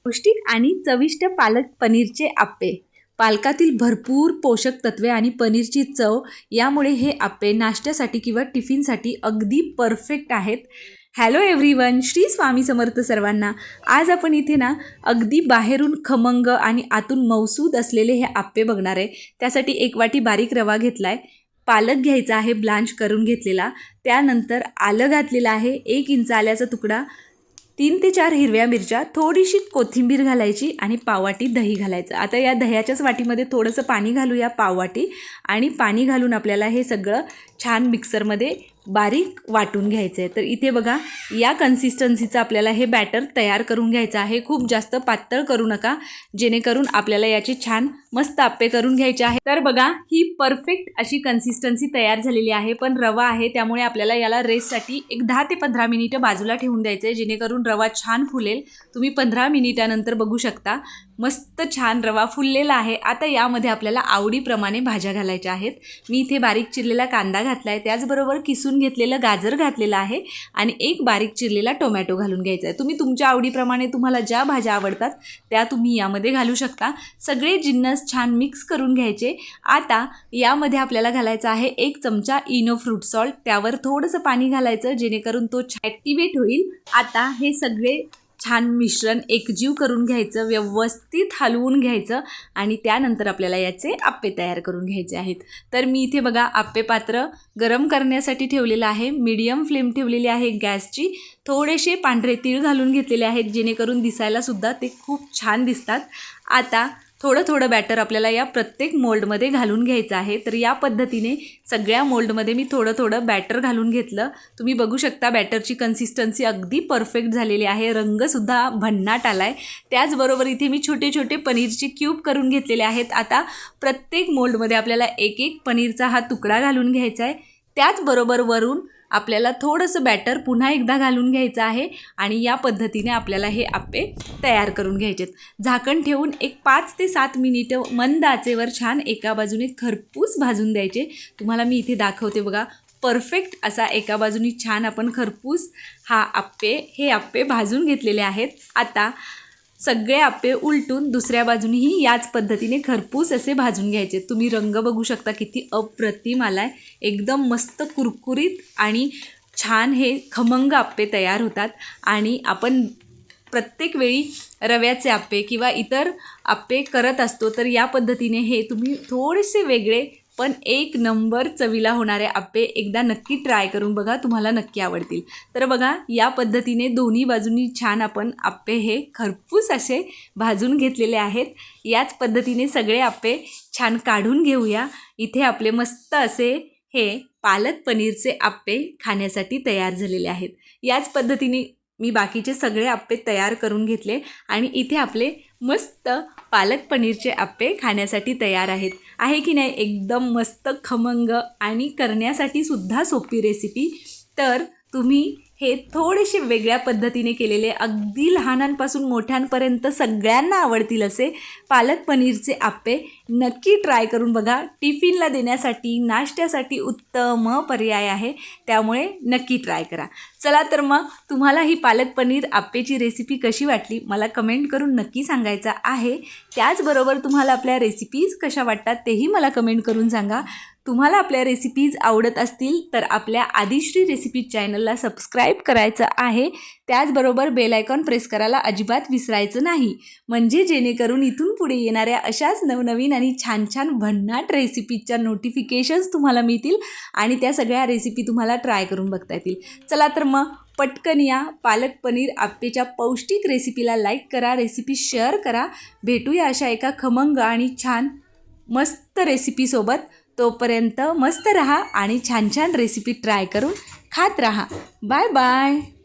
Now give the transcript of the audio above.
पौष्टिक आणि चविष्ट पालक पनीरचे आप्पे। पालकातील भरपूर पोषक तत्वे आणि पनीरची चव यामुळे हे आप्पे नाश्त्यासाठी किंवा टिफिनसाठी अगदी परफेक्ट आहेत। हॅलो एव्हरीवन, श्री स्वामी समर्थ सर्वांना। आज आपण इथे ना अगदी बाहेरून खमंग आणि आतून मऊसूद असलेले हे आप्पे बघणार आहे। त्यासाठी एक वाटी बारीक रवा घेतलाय, पालक घ्यायचा आहे ब्लांच करून घेतलेला, त्यानंतर आलं घातलेलं आहे, 1 इंच आल्याचा तुकडा, 3 ते 4 हिरव्या मिरच्या, थोडीशी कोथिंबीर घालायची आणि पाववाटी दही घालायचं। आता या दह्याच्याच वाटीमध्ये थोडंसं पाणी घालूया, पाववाटी, आणि पाणी घालून आपल्याला हे सगळं छान मिक्सरमध्ये बारीक वाटून घ्यायचं आहे। तर इथे बघा, या कन्सिस्टन्सीचं आपल्याला हे बॅटर तयार करून घ्यायचं आहे। खूप जास्त पातळ करू नका, जेणेकरून आपल्याला याचे छान मस्त आप्पे करून घ्यायचे आहे। तर बघा, ही परफेक्ट अशी कन्सिस्टन्सी तयार झालेली आहे, पण रवा आहे त्यामुळे आपल्याला याला रेस्टसाठी एक 10 ते 15 मिनिटं बाजूला ठेवून द्यायचं आहे, जेणेकरून रवा छान फुलेल। तुम्ही 15 मिनिटानंतर बघू शकता मस्त छान रवा फुललेला आहे। आता यामध्ये आपल्याला आवडीप्रमाणे भाज्या घालायच्या आहेत। मी इथे बारीक चिरलेला कांदा घातला आहे, त्याचबरोबर किसून घेतलेलं गाजर घातलेलं आहे आणि एक बारीक चिरलेला टोमॅटो घालून घ्यायचा आहे। तुम्ही तुमच्या आवडीप्रमाणे तुम्हाला ज्या भाज्या आवडतात त्या तुम्ही यामध्ये घालू शकता। सगळे जिन्नस छान मिक्स करून घ्यायचे। आता यामध्ये आपल्याला घालायचा आहे 1 चमचा इनो फ्रूट सॉल्ट, त्यावर थोडंसं पाणी घालायचं जेणेकरून तो ॲक्टिवेट होईल। आता हे सगळे छान मिश्रण एकजीव करून घ्यायचं, व्यवस्थित हलवून घ्यायचं आणि त्यानंतर आपल्याला याचे आप्पे तयार करून घ्यायचे आहेत। तर मी इथे बघा आप्पे पात्र गरम करण्यासाठी ठेवलेलं आहे, मीडियम फ्लेम ठेवलेली आहे गॅसची। थोडेसे पांढरे तीळ घालून घेतलेले आहेत, जेणेकरून दिसायलासुद्धा ते खूप छान दिसतात। आता थोडं थोडं बॅटर आपल्याला या प्रत्येक मोल्डमध्ये घालून घ्यायचं आहे। तर या पद्धतीने सगळ्या मोल्डमध्ये मी थोडं थोडं बॅटर घालून घेतलं। तुम्ही बघू शकता बॅटरची कन्सिस्टन्सी अगदी परफेक्ट झालेली आहे, रंगसुद्धा भन्नाट आला आहे। त्याचबरोबर इथे मी छोटे छोटे पनीरचे क्यूब करून घेतलेले आहेत। आता प्रत्येक मोल्डमध्ये आपल्याला एक एक पनीरचा हा तुकडा घालून घ्यायचा आहे। त्याचबरोबर वरून आपल्याला थोडंसं बॅटर पुन्हा एकदा घालून घ्यायचं आहे आणि या पद्धतीने आपल्याला हे आप्पे तयार करून घ्यायचेत। झाकण ठेवून एक 5 ते 7 मिनिटं मंद आचेवर छान एका बाजूने खरपूस भाजून द्यायचे। तुम्हाला मी इथे दाखवते बघा, परफेक्ट असा एका बाजूने छान आपण खरपूस हे आप्पे भाजून घेतलेले आहेत। आता सगळे आप्पे उलटून दुसऱ्या बाजूनेही याच पद्धतीने खरपूस असे भाजून घ्यायचे। तुम्ही रंग बघू शकता किती अप्रतिम आलाय, एकदम मस्त कुरकुरीत आणि छान हे खमंग आप्पे तयार होतात। आणि आपण प्रत्येक वेळी रव्याचे आप्पे किंवा इतर आप्पे करत असतो, तर या पद्धतीने हे तुम्ही थोडेसे वेगळे पण एक नंबर चवीला होणारे आप्पे एकदा नक्की ट्राय करून बघा, तुम्हाला नक्की आवडतील। तर बघा, या पद्धतीने दोन्ही बाजूंनी छान आपण आप्पे हे खरपूस असे भाजून घेतलेले आहेत। याच पद्धतीने सगळे आप्पे छान काढून घेऊया। इथे आपले मस्त असे हे पालक पनीरचे आप्पे खाण्यासाठी तयार झालेले आहेत। याच पद्धतीने मी बाकीचे सगळे आप्पे तयार करून घेतले आणि इथे आपले मस्त पालक पनीरचे आप्पे खाण्यासाठी तयार आहे की नाही? एकदम मस्त खमंग आणि करण्यासाठी सुद्धा सोपी रेसिपी। तर तुम्ही हे थोडेसे वेगळ्या पद्धतीने केलेले अगदी लहानांपासून मोठ्यांपर्यंत सगळ्यांना आवडतील असे पालक पनीरचे आप्पे नक्की ट्राय करून बघा। टिफिनला देण्यासाठी, नाश्त्यासाठी उत्तम पर्याय आहे, त्यामुळे नक्की ट्राय करा। चला तर मग, तुम्हाला ही पालक पनीर आप्पेची रेसिपी कशी वाटली मला कमेंट करून नक्की सांगायचं आहे। त्याचबरोबर तुम्हाला आपल्या रेसिपीज कशा वाटतात तेही मला कमेंट करून सांगा। तुम्हाला आपल्या रेसिपीज आवडत असतील तर आपल्या आदिश्री रेसिपी चॅनलला सबस्क्राईब करायचं आहे। त्याचबरोबर बेल आयकॉन प्रेस करायला अजिबात विसरायचं नाही, म्हणजे जेणेकरून इथून पुढे येणाऱ्या अशाच नवनवीन आणि छान छान भन्नाट रेसिपीजच्या नोटिफिकेशन्स तुम्हाला मिळतील आणि त्या सगळ्या रेसिपी तुम्हाला ट्राय करून बघता येतील। चला तर मग, पटकन या पालक पनीर आप्पेच्या पौष्टिक रेसिपीला लाईक करा, रेसिपी शेअर करा। भेटूया अशा एका खमंग आणि छान मस्त रेसिपीसोबत। तोपर्यंत मस्त रहा आणि छान छान रेसिपी ट्राय करून खात रहा। Bye bye.